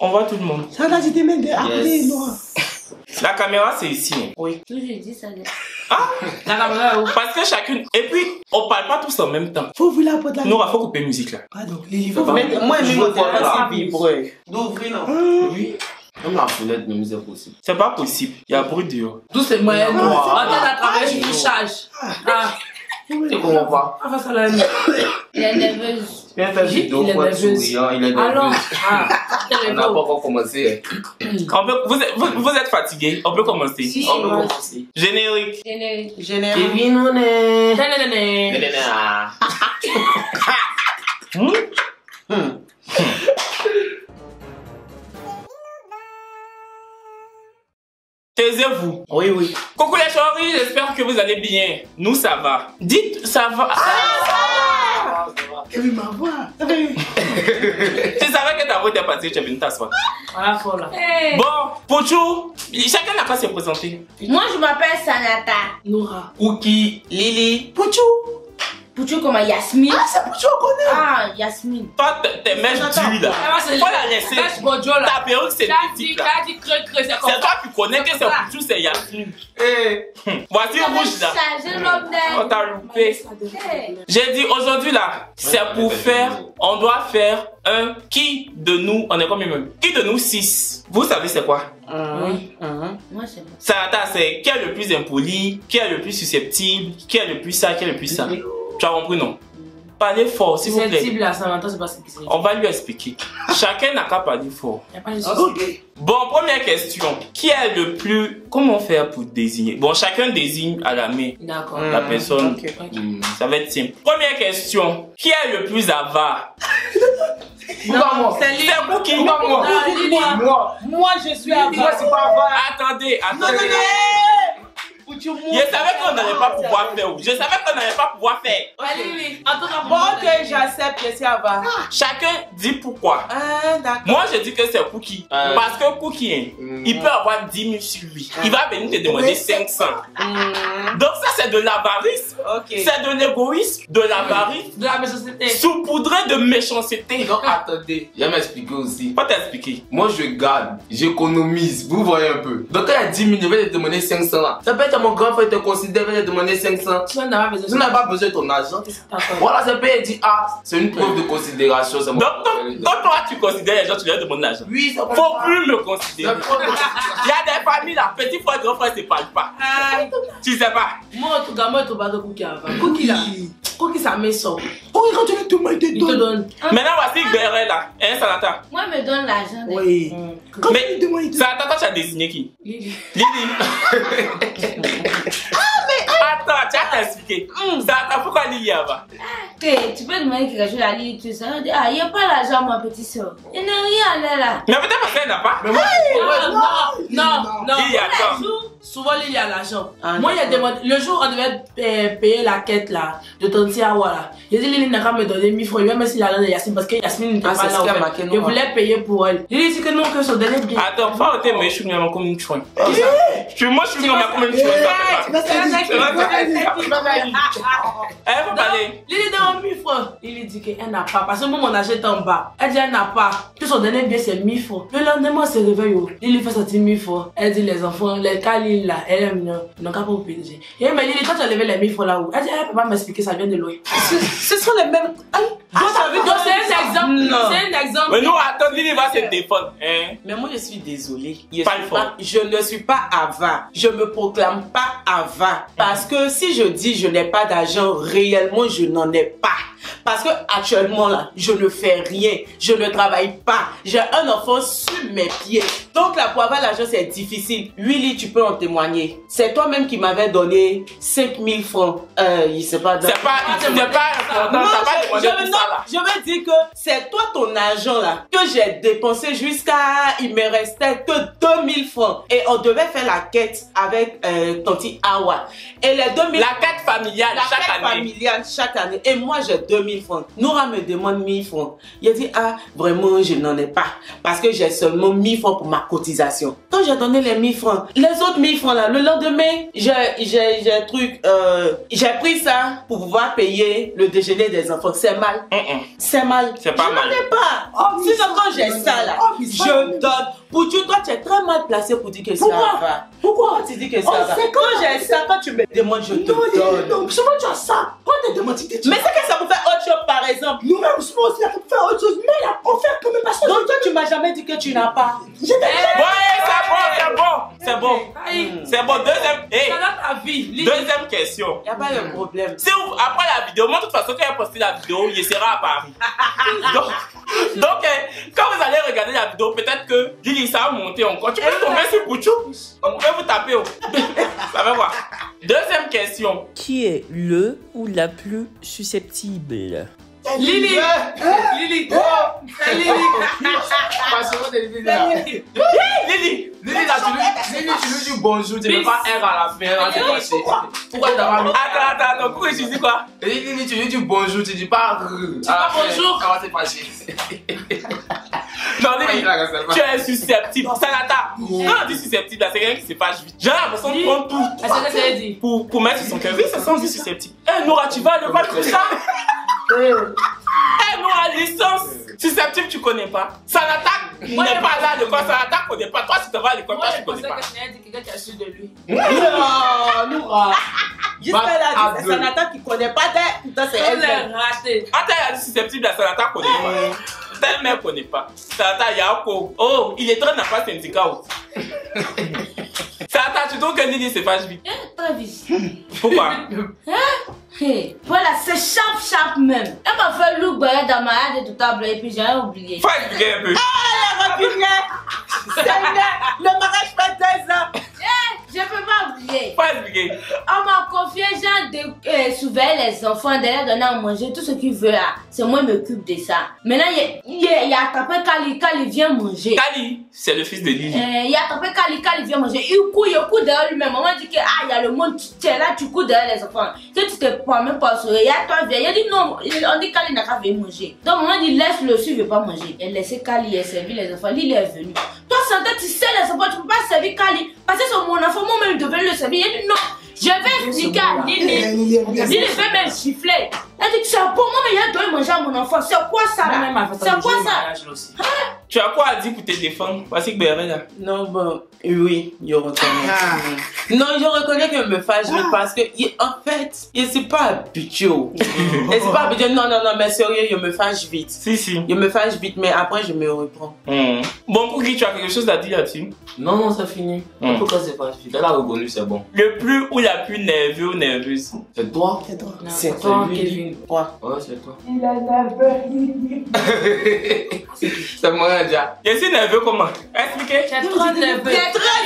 On voit tout le monde. Ça là, tu t'es même appelé, Noah. La caméra, c'est ici. Oui. Tout je dis ça. Ah, La caméra, où? parce que chacune... Et puis, on parle pas tous en même temps. Faut ouvrir la porte là. Nora, faut couper musique là. Pardon, Lily, faut Mais moi, je je veux veux voir voir là. ça vibre. D'ouvrir, non? Oui. Même la fenêtre, même c'est possible. C'est pas possible. Il y a bruit dehors. Tout c'est moyen. Non, On non. tête à travers une charge. Ah. Tu comprends pas? Ah, ça là. Elle est nerveuse. Viens faire vidéo Il est pour être nerveux. souriant, il est Alors, nerveux. On n'a pas ah. encore commencé. On peut... vous êtes fatigué. On peut commencer. Si. On peut commencer. Générique. Générique. Général. Kevin, on est... Nénéné. Taisez-vous. Oui, oui. Coucou les chéris, j'espère que vous allez bien. Nous, ça va. Dites, ça va. Kevin, ma voix. Tu savais que ta voix était partie, tu es venu t'asseoir. Voilà, folle là. Hey. Bon, Pochou, chacun n'a pas se présenter. Moi, je m'appelle Sanata. Noura. Cookie, Lily. Pouchou. Pouchou comme Yasmine. Ah, c'est Pouchou, on connaît. Ah, Yasmine. Toi, t'es mèches dures là. Faut la laisser. Ta perruque, c'est petite là. C'est toi qui connais que c'est Pochou, c'est Yasmine. Voici rouge là. On t'a loupé. J'ai dit aujourd'hui là, c'est pour faire, on doit faire un qui de nous, on est combien même? Qui de nous 6? Vous savez c'est quoi? Oui. Moi, c'est bon. Sarata, c'est qui est le plus impoli, qui est le plus susceptible, qui est le plus ça, qui est le plus ça. Tu as compris non? Parlez fort s'il vous plaît. Susceptible à Samantha, c'est pas ce qui c'est. On va lui expliquer. Chacun n'a qu'à parler fort. Il n'y a pas de souci. Bon, première question. Qui est le plus... Comment faire pour désigner? Bon, chacun désigne à la main D'accord. la personne. Ok. Ça va être simple. Première question. Qui est le plus avare? Non, c'est lui. C'est vous qui? Moi, je suis à Moi, c'est pas vrai. Attendez. Je savais qu'on n'allait pas pouvoir faire. Je savais qu'on n'allait pas pouvoir faire. Allez, bon, ok, j'accepte, je suis à bas. Chacun dit pourquoi. D'accord. Moi, je dis que c'est Cookie. Parce que Cookie, hein, il peut avoir 10 000 sur lui. Il va venir te demander 500. Donc ça, c'est de l'avarice. C'est de l'égoïsme, de l'avarice. De la méchanceté. Saupoudré de méchanceté. Donc, attendez, je vais m'expliquer aussi. Pas t'expliquer. Moi, je garde, j'économise, vous voyez un peu. Donc, quand il y a 10 000, je vais te demander 500 là. Ça peut être mon grand frère te considère, je vais te demander 500. Tu n'as pas besoin. Tu n'as pas besoin de ton argent. Voilà, ça peut être dit, ah, c'est une preuve de considération. Donc, quand toi, tu considères les gens, tu leur demandes l'argent. Oui, ça Faut plus me considérer. Il y a des familles là, petit frère, grand frère, ne se parlent pas. Tu sais pas. Moi, en tout cas, moi, tu vas de Cookie avant. Cookie là. Cookie, ça me sort. Oh, quand tu te demandes, Il te donne. Maintenant, voici Guerre là. Hein, Salata? Moi, me donne l'argent. Oui. Mais, Salata, toi, tu as désigné qui? Lily. Attends, tu as t'expliqué. Salata, pourquoi Lily là-bas? Tu peux demander quelque chose à Lily, tout ça. Ah, il n'y a pas l'argent, ma petite soeur. Il n'y a rien là. Mais peut-être parce qu'elle n'a pas. Mais moi, Non. Lily, attends. Souvent, Lily a l'argent. Moi, il a demandé. Le jour où on devait payer la quête là, de Tonti Awa là, j'ai dit Lily n'a qu'à me donner 1000 francs. Il va me laisser l'argent de Yasmine parce que Yasmine n'était pas là. Je voulais payer pour elle. Lily dit que non, que son dernier bien. Attends, faut arrêter, mais je suis venu à ma commune chouin. Moi, je suis venu à ma commune chouin. Elle faut parler. Lily donne 1000 francs. Lily dit qu'elle n'a pas. Parce que moi, mon argent est en bas. Elle dit elle n'a pas. Que son dernier bien, c'est 1000 francs. Le lendemain, elle se réveille. Lily fait sortir 1000 francs. Elle dit les enfants, les cas Lily là, elle aime bien. Ils n'ont qu'à pas vous payer. Et mais Lily, quand tu as levé les 1000 francs là où, elle dit elle peut pas m'expliquer, ça vient de loin. Ce sont les mêmes. Donc c'est un exemple. C'est un exemple. Mais nous, attends, Lily va se défendre. Mais moi, je suis désolée. Je ne suis pas avare. Je me proclame pas avare. Parce que si je dis je n'ai pas d'argent, réellement, je n'en ai pas. Parce que actuellement là, je ne fais rien, je ne travaille pas, j'ai un enfant sur mes pieds. Donc là, pour avoir l'argent, c'est difficile. Willy, tu peux en témoigner. C'est toi-même qui m'avais donné 5000 francs. Il sait pas. C'est pas important. Je veux dire que c'est toi ton argent là que j'ai dépensé jusqu'à il me restait que 2000 francs et on devait faire la quête avec Tonti Awa. Et les 2000 la quête familiale chaque année. Et moi j'ai 2000 francs. Noura me demande 1000 francs. Il a dit ah vraiment je n'en ai pas parce que j'ai seulement 1000 francs pour ma cotisation. Donc quand j'ai donné les 1000 francs, les autres 1000 francs là, le lendemain, j'ai pris ça pour pouvoir payer le déjeuner des enfants. C'est mal. C'est mal. C'est pas mal. Je n'en ai pas. Sinon, quand j'ai ça là, je donne. Pour Dieu, toi, tu es très mal placé pour dire que ça va. Pourquoi tu dis que ça va? Quand j'ai ça, quand tu me demandes, je te donne. Non, souvent tu as ça. Quand tu te demandes, tu mais c'est que ça vous fait autre chose, par exemple. Nous-mêmes, souvent aussi, on fait autre chose. Mais là, on fait quand même parce que. Donc, toi, tu m'as jamais dit que tu n'as pas. Ouais, c'est bon. C'est bon. Deuxième question. Il n'y a pas de problème. Si vous, après la vidéo, moi, de toute façon, quand il a posté la vidéo, il sera à Paris. donc, quand vous allez regarder la vidéo, peut-être que Lily, ça va monter encore. Tu peux tomber sur Pouchou. On peut vous taper. Ça va voir. Deuxième question. Qui est le ou la plus susceptible? Lily. Lily. Lily. Lily, tu lui dis bonjour, tu ne mets pas R à la fin. Pourquoi t'as mis? Attends, pourquoi tu dis quoi? Lily, tu lui dis bonjour, tu dis pas Tu dis pas bonjour. Comment t'es fâché? Non, Lily, tu es susceptible. Sanata, quand on dit susceptible, c'est quelqu'un qui se fâche vite. J'ai l'impression de prendre tout. Est-ce que ça veut dire? Pour mettre sur son cœur. Oui, c'est ça, on dit susceptible. Eh, Nora, tu vas à l'école comme ça? Eh, Nora, licence. Susceptible, tu connais pas. Sanata n'est pas là à l'école. Sanata connaît pas. Toi, si tu vas à l'école, toi, tu connais pas. Moi, je pensais que Sanata dit quelqu'un qui a su de lui. Non, Nora. Jusqu'à c'est Sanata qui connaît pas d'elle. C'est elle. Raté. Attends, elle a dit susceptible, la Sanata connaît pas. Telle mère connaît pas. Sanata, Yako. Oh, il est très n'a pas syndicat aussi. Sanata, tu trouves que Lily se fâche vite? Très vite. Pourquoi? Voilà, c'est sharp même. Elle m'a fait look dans ma head et tout table et puis j'ai oublié. Faut expliquer un peu. Ah, la le mariage fait 2 ans. Je peux pas oublier. Faut expliquer. On m'a confié genre de surveiller les enfants, de leur donner à manger, tout ce qu'ils veulent là. C'est moi qui m'occupe de ça. Maintenant, il a attrapé Kali vient manger. Kali, c'est le fils de Lily. Il a attrapé Kali vient manger. Il court derrière lui-même. Maman dit que il y a le monde, tu es là, tu cours derrière les enfants. Si tu te prends même pas sur il y a toi, viens. Il a dit non, on dit Kali n'a qu'à venir manger. Donc maman dit laisse-le suivre, il veut pas manger. Elle laissé Kali et servir les enfants. Lily est venue. Toi, Santa, tu sais les enfants, tu peux pas servir Kali. Parce que c'est mon enfant, moi-même, je devais le servir. Il a dit non, je vais expliquer à Lily. Lily veut même siffler. Elle dit que c'est pour moi, mais il doit manger à mon enfant. C'est quoi ça là? C'est quoi ça? Tu as quoi à dire pour te défendre? Voici que Béret là. Non, bon, oui, je reconnais. Non, je reconnais que je me fâche vite parce que, en fait, je ne suis pas habituée. Je ne suis pas habituée. Non, mais sérieux, je me fâche vite. Si. Je me fâche vite, mais après, je me reprends. Bon, pour qui tu as quelque chose à dire là-dessus? Non, c'est fini. Pourquoi c'est pas fini? Elle a reconnu, c'est bon. Le plus ou la plus nerveux ou nerveuse? C'est toi? C'est toi, Kevin. Quoi? Ouais, c'est toi. Il est nerveux. C'est moi déjà. Je suis nerveux comment? Expliquez. C'est trop nerveux. C'est très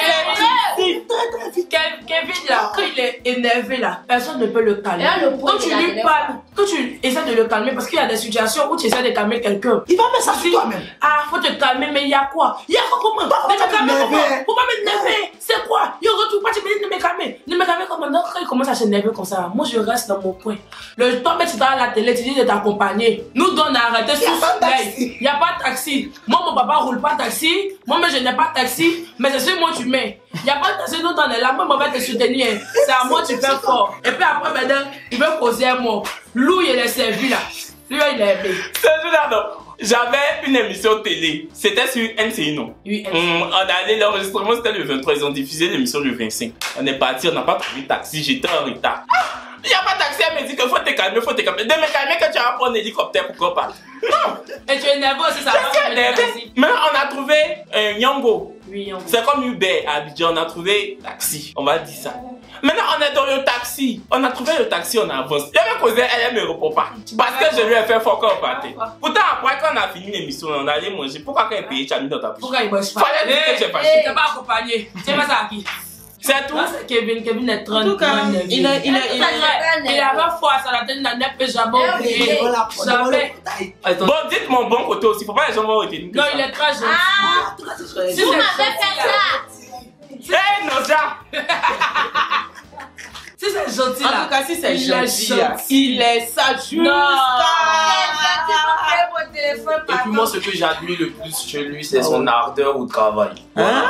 Kevin là, quand il est énervé là, personne ne peut le calmer. Quand tu lui parles, quand tu essaies de le calmer, parce qu'il y a des situations où tu essaies de calmer quelqu'un, il va mettre ça sur toi-même. Ah, faut te calmer, mais il y a quoi? Il y a quoi comment? Mais te calmer comment? Faut pas m'énerver. C'est quoi? Il retourne pas, tu me dis de me calmer. De me calmer comment? Donc quand il commence à s'énerver comme ça, moi je reste dans mon coin. Le temps que tu es à la télé, tu dis de t'accompagner. Nous donne à arrêter sous soleil. Il n'y a pas de taxi. Moi, mon papa roule pas taxi. Moi-même, je n'ai pas de taxi. Mais c'est sur moi tu mets. Il n'y a pas de taxi, nous donne là. Moi, je vais te soutenir. C'est à moi tu fais fort. Et puis après, maintenant, il veut poser un mot. Lou, il est servi là. Lui, il est aimé. C'est là, non. J'avais une émission télé. C'était sur NCI, non? Oui, on allait, l'enregistrement c'était le 23. Ils ont diffusé l'émission le 25. On est parti, on n'a pas trouvé de taxi. J'étais en retard. Il n'y a pas de taxi, elle me dit qu'il faut te calmer, faut te calmer. De me calmer quand tu vas prendre un hélicoptère, pourquoi pas? Non. Et tu es nerveux aussi, ça va. Mais on a trouvé un Yango. Oui, Yango. C'est comme Uber à Abidjan, on a trouvé taxi. On va dire ça. Maintenant, on est dans le taxi. On a trouvé le taxi, on avance. Il y avait causé, elle ne me répond pas. Parce que je lui ai fait fort quand on partait. Pourtant, après, quand on a fini l'émission, on allait manger. Pourquoi quand elle payait, tu as mis dans ta bouche? Pourquoi il bosse pas? Fallait dire que tu es fâché. Tu n'es pas accompagné. Tu sais pas ça à qui? C'est tout. C'est Kevin. Kevin est 30 tout cas, il avait foi à ça, la tête n'a pas jamais oublié. Jamais. Bon, dites mon bon côté aussi. Faut pas les gens vont retenir. Non, il est très gentil. Vous m'avez fait ça. Hé, Noja! Si c'est gentil là. En tout cas, si c'est gentil, il est sage. Non. téléphone. Et puis moi, ce que j'admire le plus chez lui, c'est son ardeur au travail. Hein?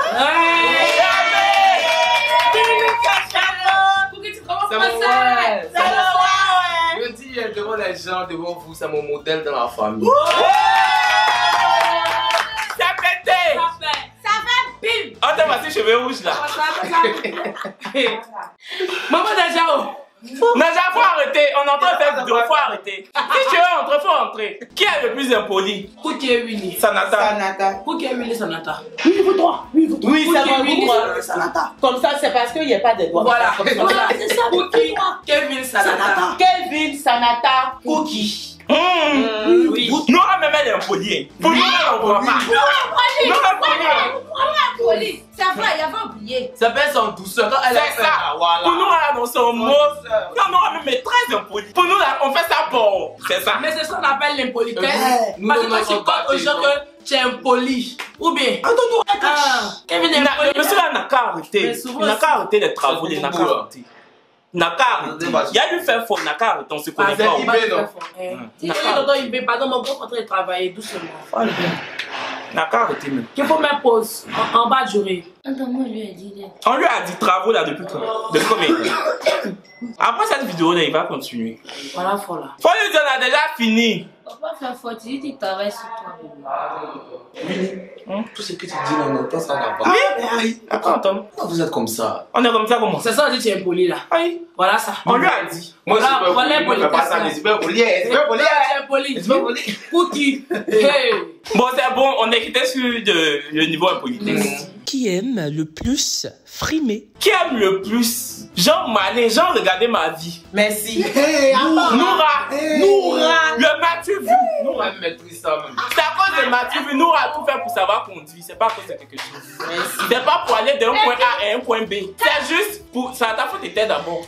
Je dis devant les gens, devant vous, c'est mon modèle dans la famille. Ça pété! Ça fait bim! On t'a passé cheveux rouges là. Maman Najao. Naja, faut arrêter. On est en train de faire vidéo, faut arrêter. Si tu veux entrer, faut entrer. Qui est le plus impoli? Cookie et Willy. Sanata. Cookie et Willy, Sanata. Oui, ça va Willy, vous Sanata. Comme ça, c'est parce qu'il n'y a pas de doigts. Voilà. C'est ça, Cookie, Kevin, Sanata. Kevin, Sanata, Cookie. Oui. Nous, on même elle est impolie. Pour nous, on ne voit pas. Ça va, il y avait oublié. Ça fait son douceur. Quand elle C'est ça. Pour nous, on a son mot. Non, non, on est très impoli. Pour nous, là, on fait ça pour. C'est ça. Mais c'est ça qu'on appelle l'impolitesse. Nous, Parce que nous, quand tu nous, comptes aux gens que tu es impoli. Ou bien. Kevin est impoli. Monsieur là n'a qu'à arrêter. Mais souvent, Il n'a qu'à arrêter les travaux. c'est Il n'a tout qu'à beau, là. arrêter. N'a qu'à arrêter. Il y a lui faire fort. N'a qu'à arrêter. On se connaît pas. Pardon, mon grand contrat de travailler doucement. N'a qu'à arrêter même. Qu'il faut mettre pause en bas du riz. Attends-moi, lui a dit. On lui a dit travaux là depuis quand? Depuis combien de temps? Après cette vidéo là, il va continuer. Voilà, faut là. Faut lui dire on a déjà fini. On va faire faute, il dit qu'il travaille sur toi. Tout ce que tu dis dans notre temps, ça n'a pas. Oui. Attends. Pourquoi vous êtes comme ça? On est comme ça comment? C'est ça, on dit que tu es impoli là. Oui. Voilà ça. On lui a dit. Moi, je Voilà, suis pas voilà, poli. Moi, je fais pas ça, mais je suis pas poli. Je suis pas poli. Tu es impoli. Je suis pas poli. Cookie. Hey. Bon, c'est bon, on est quitté sur le niveau impolitesse. Qui aime le plus frimer? Qui aime le plus? Jean Mané, Jean, regardez ma vie. Merci. Noura. Le Mathieu vu. Noura maîtrise ça même. C'est à cause de Mathieu vu. Noura a tout fait pour savoir conduire. C'est pas à cause de quelque chose. C'est pas pour aller d'un point A à un point B. C'est juste pour. Ça ta faute était d'abord.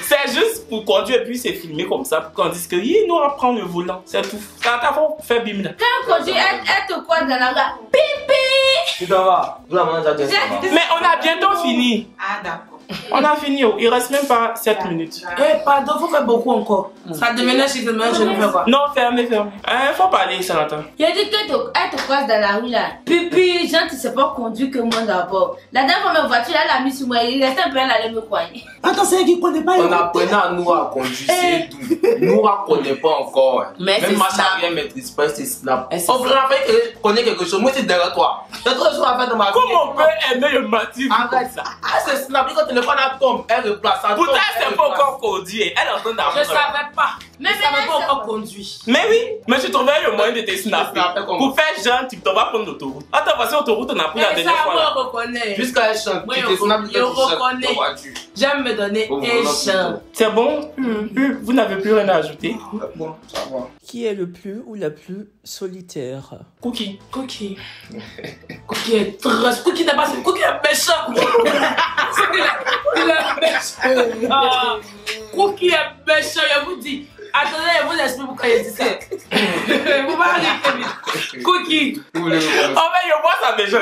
C'est juste pour conduire et puis c'est filmé comme ça pour qu'on dise que Noura prend le volant. C'est tout. Ça ta faute faire bim là. Quand on conduit, elle te croise dans la rue. Pipi! Tu t'en vas. Vous la mangez à deux. Mais on a bientôt fini. Ah, d'accord. On a fini. Il reste même pas 7 minutes. Eh, pardon, faut faire beaucoup encore. Ça devenait chez le je ne fais pas. Non, fermez. Faut parler, Sanata. Il a dit qu'elle te croise dans la rue là. Pipi, Jean, tu sais pas conduire que moi d'abord. La dernière fois, ma voiture, elle l'a mis sur moi. Il restait un peu, elle allait me croyer. Attends, c'est qui connaît pas. On apprenait à Noura à conduire, c'est tout. Noura connaît pas encore. Même ma charrière maîtrise pas, c'est Snap. On connaît quelque chose. Moi, c'est derrière toi. T'as trop de choses à faire dans ma vie. Comment on peut aimer le Mathieu comme ça? Ah, c'est Snap. Quand le téléphone tombe, elle replace. Pourtant, elle sait pas encore conduire. Elle est en train Je d'apprendre. savais pas. Mais Je savais pas encore conduire. Mais oui, mais je trouvais le moyen de te snapper. Pour faire genre, tu vas prendre l'autoroute. Attends, voici l'autoroute, on a pris la Et dernière ça, fois. moi, là. on reconnaît. Jusqu'à elle chante. Moi, Tu te snaps, je reconnais. J'aime me donner un chant. C'est bon? Vous n'avez plus rien à ajouter? Bon, ça va. Qui est le plus ou la plus solitaire? Cookie. Cookie. Cookie est très... Cookie n'est pas... Cookie est méchant. Il est méchant. Cookie est méchant, je vous dis. Attendez, je vous explique pourquoi il dit ça. Vous parlez Kevin. Cookie. Oh, mais je vois sa maison.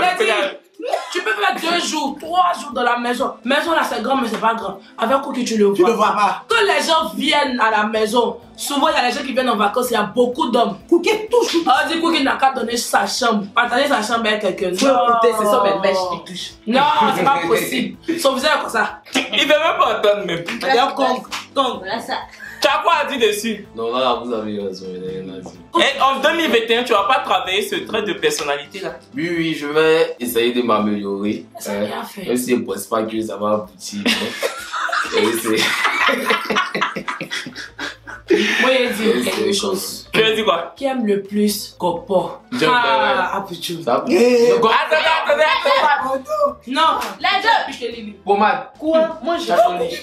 Tu peux faire 2 jours, 3 jours dans la maison. Maison là c'est grand mais c'est pas grand. Avec Cookie tu le vois. Tu le vois pas. Quand les gens viennent à la maison, souvent il y a les gens qui viennent en vacances, il y a beaucoup d'hommes. Cookie touche. On dit Cookie n'a qu'à donner sa chambre. Partager sa chambre avec quelqu'un. Faut écouter, c'est ça, mais mèche qui touche. Non, c'est pas possible. Son visage est comme ça. Il veut même pas entendre même. D'ailleurs, Kong. Voilà ça. Tu as quoi à dire dessus? Non, là, vous avez raison, il n'y a rien à dire. Et en 2021, tu vas pas travailler ce trait de personnalité là? Oui, je vais essayer de m'améliorer. Ça a bien fait. Même si je ne pense pas que ça va aboutir. Moi, il dit quelque chose. Tu veux dire quoi? Qui aime le plus Gopo? J'aime Ah, putain. Ça Attendez. Non, Les deux. Pommade. Quoi? Moi, j'ai Attendez.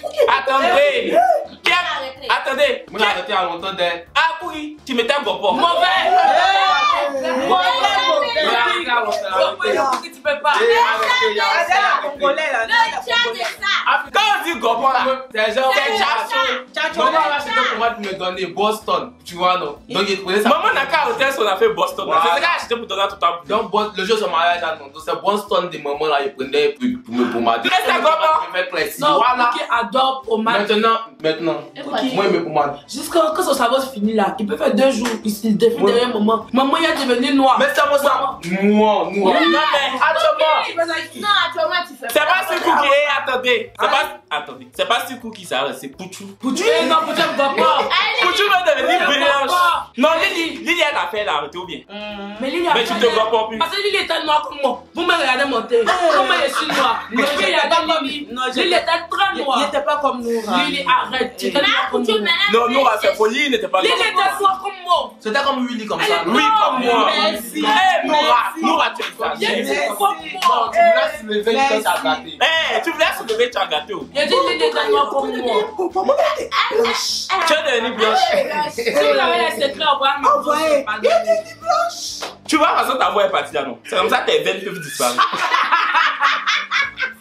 Attendez. Moi, j'ai arrêté à longtemps d'elle. Ah oui, tu mettais un gopor. mauvais. Tu peux pas. Quand on dit gopor là, C'est genre, c'est chacho. maman là, c'était pour moi de me donner Boston. Tu vois, non? Donc, il prenait ça. Maman n'a qu'à hôtel, on a fait Boston. Voilà. C'est ça qu'elle a acheté pour donner à tout à bout. Donc, le jour de son mariage, donc c'est Boston des mamans là, il prenait pour me pommader. Mais c'est comment? Je fais plaisir. Non, Voilà. qui adore pommade. Maintenant. Moi, mais pour moi. Jusqu'à quand son cerveau se finit là, il peut faire 2 jours, il défile derrière maman. Maman, il est devenu noir. Mais ça, moi. Non, mais actuellement. Non, actuellement, tu fais. C'est pas ce coup qui est. Attendez. Attendez. C'est pas ce coup qui s'arrête, c'est Pouchou. Pouchou, non, Pouchou, ne va pas. Pouchou va devenir blanche. Non, Lily, elle a fait la arrêter ou bien. Mais Lily, tu te vois pas plus. Parce que Lily était noire comme moi. Vous me regardez monter. Comment je suis noire? Lily était très noire. Il n'était pas comme nous. Lily, arrête. Non, Noura, c'est folie, il n'était pas Lily était noire comme moi. C'était comme Willy comme ça. Oui, comme moi. Merci. Noura, tu es ça. Tu me lever quand ça a gâté. Tu voulais se lever, tu as gâté. Il dit Lily était noire comme moi. Tu es devenue blanche. Si vous avez les secrets, envoyez. Tu vois, parce que ta voix est partie là, non? C'est comme ça que tes veines peuvent disparaître.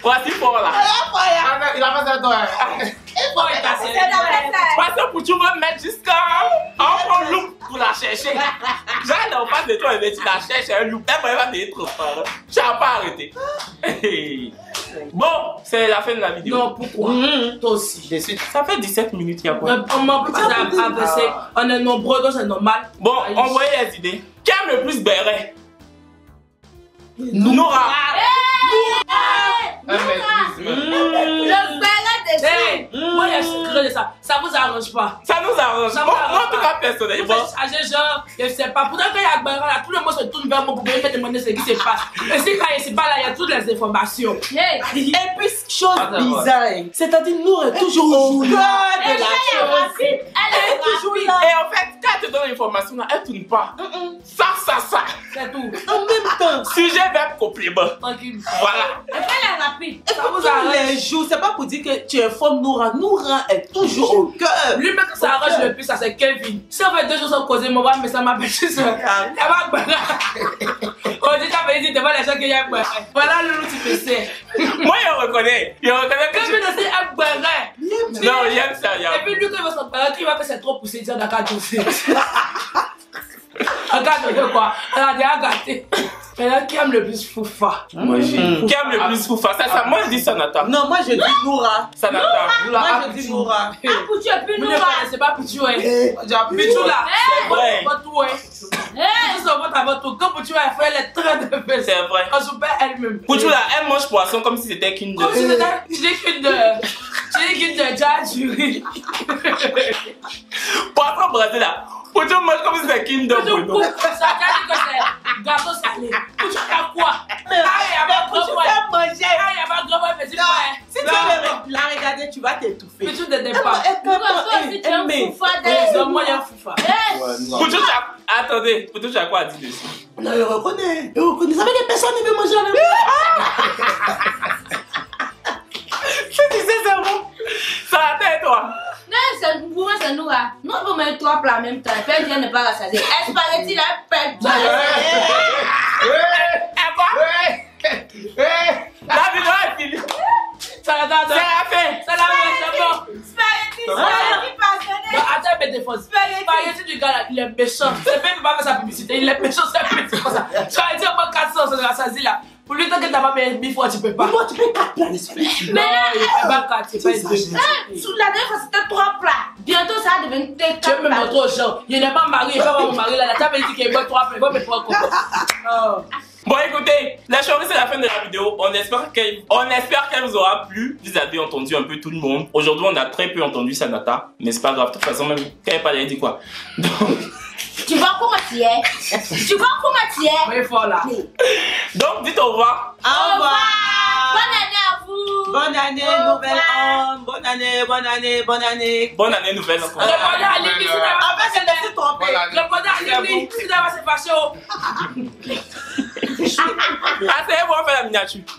Voici fort là. Il a fait ça toi. Parce que pour tu veux mettre jusqu'à un loup pour la chercher. J'allais en face de toi et tu la cherches un loup. Elle va te trop fort. Tu n'as pas arrêté. Bon, c'est la fin de la vidéo. Non, pourquoi? Toi aussi. Je suis. Ça fait 17 minutes, il y a quoi? On m'a pas abaissé. On est nombreux, donc c'est normal. Bon, envoyez les idées. Qui aime le plus béret? Noura. Le béret des moi, il y a secret de ça. Ça vous arrange pas. Ça nous arrange. Moi, en tout cas, personnellement. Genre, je sais pas. Pourtant, quand il y a Gbera là, tout le monde se tourne vers moi pour me demander ce qui se passe. Et si quand il se passe là, il y a toutes les informations. Et puis, chose bizarre, c'est-à-dire, nous, on est toujours au cœur de la chose. Elle est toujours là. Et en fait, quand elle te donne l'information, elle ne tourne pas. Ça. C'est tout. En même temps, Sujet, verbe, complément. Tranquille. Voilà. Elle est rapide. ça vous arrange. Les jours, c'est pas pour dire que tu informes Noura. Noura est toujours au cœur. Lui, même que ça arrange le plus, ça c'est Kevin. Si on fait 2 jours sans causer, moi, mais ça m'a petite soeur. Il y a pas Gbera. On dit, t'as dit devant les gens qu'il y a Gbera. Voilà, Loulou, tu te sais. Moi, je reconnais. Je reconnais que Kevin aussi est Gbera. Non, il aime ça, il Et puis lui, quand il va s'en parler, il va faire c'est trop poussé, il dit, d'accord, tout fait. Regarde quoi. Elle a déjà gâté. Mais là, qui aime le plus Foufa? Moi, j'ai. Qui aime le plus Foufa? Ça, moi, je dis Sanata. Non, moi, je dis Noura. Sanata. Moi, je dis Noura. Ah, Pouchou et puis Vous ne Noura. connaissez pas Pouchou, hein? Pouchou là. C'est vrai. Votre ouais. Pouchou sur votre quand Pouchou a fait les traits de fesses. C'est vrai. On souper elle-même. Pouchou là, elle mange poisson comme si c'était Kinder. Comme si c'était Kinder Jadjuri. Poisson brassé là. Pouchou mange comme si c'était Kinder. Pouchou coupe. Ça veut dire que c'est gâteau salé. Pouchou fait quoi? Ah, il y a pas de gros. Ah, il y a pas de gros, mais c'est pas. Si tu veux la regarder, tu vas t'étouffer. Pouchou ne t'aime pas. Si tu es un Foufa Moi, il y a un Foufa. Pouchou, attendez. Pouchou, tu as quoi à dire dessus? Non, je reconnais. Je reconnais. Ça veut dire que personne ne veut manger avec moi. Tu sais, c'est bon. Ça la tête, toi. Non, pour moi, c'est Noura. Nous, on peut mettre 3 plats en même temps. Et puis, elle vient ne pas rassasier. Elle se paraît il a peur. La vidéo est finie. Ça la donne. C'est la fin. Ça la donne, c'est bon. Spaghetti passionné. Attends, mais défense. Spaghetti du gars là, il est méchant. C'est même pas faire sa publicité, il est méchant, c'est comme ça. Tu vas dire, moi, 400, c'est rassasié là. Pour lui, tant que t'as pas payé 1000 fois, tu peux pas. Moi, tu payes 4 plats, n'est-ce pas? Non, il paye pas 4, il paye 2. Sous la dernière fois, c'était 3 plats. Bientôt, ça va devenir 4 Tu veux me plats. montrer aux gens. Il n'est pas marié, il va voir mon mari là. Tu dit qu'il boit 3 plats, il va me prendre comment. Bon, écoutez, la chérie, c'est la fin de la vidéo. On espère qu'elle vous aura plu. Vous avez entendu un peu tout le monde. Aujourd'hui, on a très peu entendu Sanata. Mais c'est pas grave, de toute façon, même quand elle parlait, elle dit quoi. Donc... Tu vois comment tu es? Tu vois comment tu es? Oui, fort là. Donc, dites au revoir. Au revoir. Bonne année à vous. Bonne année, nouvelle an. Bonne année, bonne année, bonne année. Bonne année, nouvelle an. Répondez à Lily, si Ah, ben, c'est laissé tromper. Répondez à Lily, si ça va se fâcher. Asseyez-vous, on fait la miniature.